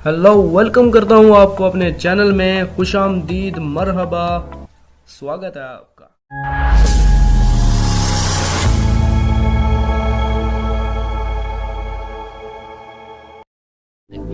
Hello, welcome करता हूँ आपको अपने चैनल में। खुशामदीद, मरहबा, स्वागत है आपका।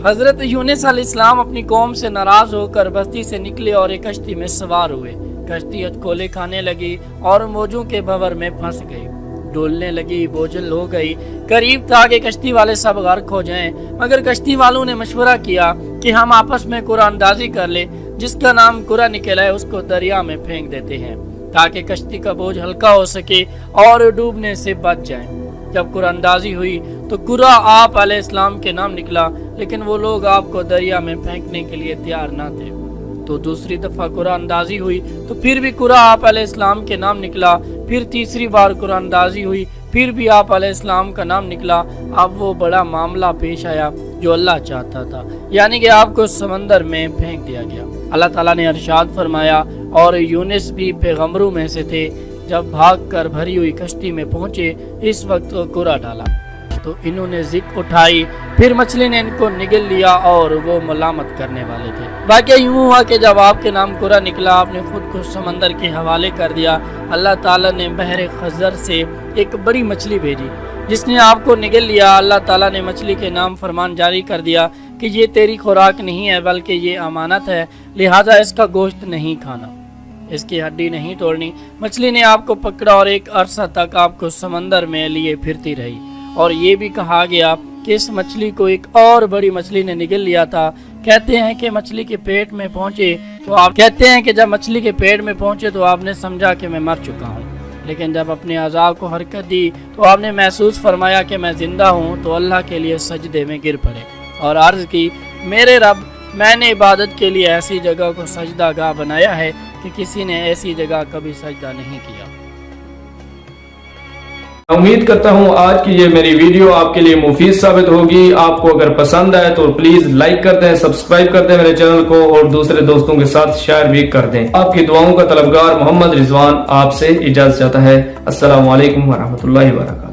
हजरत यूनुस अलैहिस्सलाम अपनी कौम से नाराज होकर बस्ती से निकले और एक कश्ती में सवार हुए। कश्ती अटकोले खाने लगी और मौजों के भंवर में फंस गई, डोलने लगी, बोझल हो गई। करीब था कि कश्ती वाले सब गर्क हो जाएं, मगर कश्ती वालों ने मशवरा किया कि हम आपस में कुरानदाजी कर ले। जिसका नाम कुरा निकला है उसको दरिया में फेंक देते हैं ताकि कश्ती का बोझ हल्का हो सके और डूबने से बच जाए। जब कुरानदाजी हुई तो कुरा आप अलैहिस्सलाम के नाम निकला, लेकिन वो लोग आपको दरिया में फेंकने के लिए तैयार ना थे। तो दूसरी दफा कुरानदाजी हुई तो फिर भी कुरा आप अलैहिस्सलाम के नाम निकला। फिर तीसरी बार कुरानदाजी हुई, फिर भी आप अलैहिस्सलाम का नाम निकला। अब वो बड़ा मामला पेश आया जो अल्लाह चाहता था, यानी कि आपको समंदर में फेंक दिया गया। अल्लाह ताला ने इरशाद फरमाया, और यूनुस भी पैगंबरों में से थे। जब भागकर भरी हुई कश्ती में पहुंचे, इस वक्त कुरा डाला तो इन्होंने जिद उठाई। फिर मछली ने इनको निगल लिया और वो मलामत करने वाले थे। वाकया यूं हुआ कि जब आपके नाम कुरा निकला, आपने खुद को समंदर के हवाले कर दिया। अल्लाह ताला ने बहरे खज़र से एक बड़ी मछली भेजी जिसने आपको निगल लिया। अल्लाह ताला ने मछली के नाम फरमान जारी कर दिया कि ये तेरी खुराक नहीं है, बल्कि ये अमानत है, लिहाजा इसका गोश्त नहीं खाना, इसकी हड्डी नहीं तोड़नी। मछली ने आपको पकड़ा और एक अरसा तक आपको समंदर में लिए फिरती रही। और ये भी कहा गया कि इस मछली को एक और बड़ी मछली ने निगल लिया था। कहते हैं कि मछली के पेट में पहुंचे तो जब मछली के पेट में पहुंचे तो आपने समझा कि मैं मर चुका हूं, लेकिन जब अपने अज़ा को हरकत दी तो आपने महसूस फरमाया कि मैं जिंदा हूं, तो अल्लाह के लिए सजदे में गिर पड़े और अर्ज की, मेरे रब, मैंने इबादत के लिए ऐसी जगह को सजदा गाह बनाया है कि किसी ने ऐसी जगह कभी सजदा नहीं किया। उम्मीद करता हूँ आज की ये मेरी वीडियो आपके लिए मुफीद साबित होगी। आपको अगर पसंद आए तो प्लीज लाइक कर दें, सब्सक्राइब कर दें मेरे चैनल को और दूसरे दोस्तों के साथ शेयर भी कर दें। आपकी दुआओं का तलबगार मोहम्मद रिजवान आपसे इजाजत चाहता है। अस्सलामु अलैकुम वरहमतुल्लाहि वबरकातुहू।